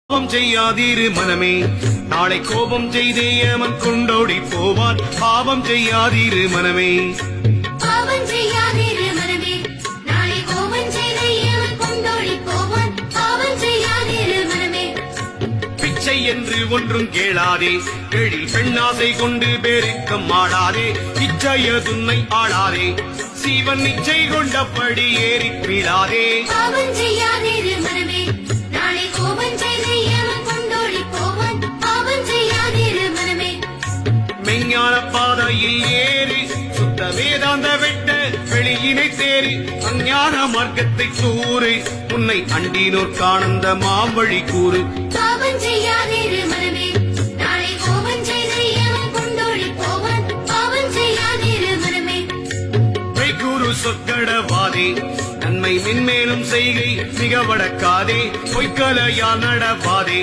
பாவம் செய்யாதீரு மனமே, நாளை கோபம் செய்தே அவன் கொண்டோடி போவான். பாவம் செய்யாதீரு மனமே, பாவம் செய்யாதீரு மனமே, நாளை கோபம் செய்தே அவன் கொண்டோடி போவான். பாவம் செய்யாதீரு மனமே. பிச்சை என்று ஒன்றும் கேளாதே, எழில் பெண்ணாசை கொண்டு பேருக்கம் ஆடாதே. இச்சைய துன்னை ஆளாதே, சீவன் நிச்சை கொண்டபடி ஏறி வீழாதே. பாவம் செய்யாதீரு மனமே, நாளை கோபம் செய்தே அவன் கொண்டோடி போவான். பாவம் செய்யாதீரு மனமே. மெஞ்ஞான பாதையில் ஏறி சுத்த வேதாந்த வெட்ட வெளியினை தேறி அஞ்ஞான மார்க்கத்தை கூறு. உன்னை அண்டினோர் காணந்த மாவழி கூறு. பாவம் செய்யாதீரு மனமே, நாளை கோபம் செய்தே அவன் கொண்டோடி போவான். பாவம் செய்யாதீரு மனமே. மெய்கூறு சொற்கடவாதே, நன்மை மென்மேலும் செய்கை மிக வடக்காதே. பொய்க்கலையா நடவாதே,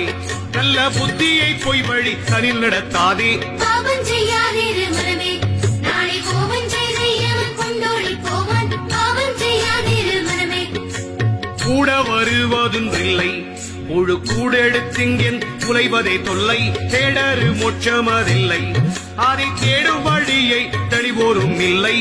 நல்ல புத்தியை பொய் வழி தனில் நடத்தாதே. பாவம் செய்யாதீரு மனமே, நாளை கோபம் செய்தே அவன் கொண்டோடி போவான். பாவம் செய்யாதீரு மனமே. கூட வருவதுன்றில்லை, முழு கூடெடுத்திங்கென் குலைவதே தொல்லை. தேடரு மோட்சமதில்லை, அதை தேடும் வழியை தெளிவோரும் இல்லை.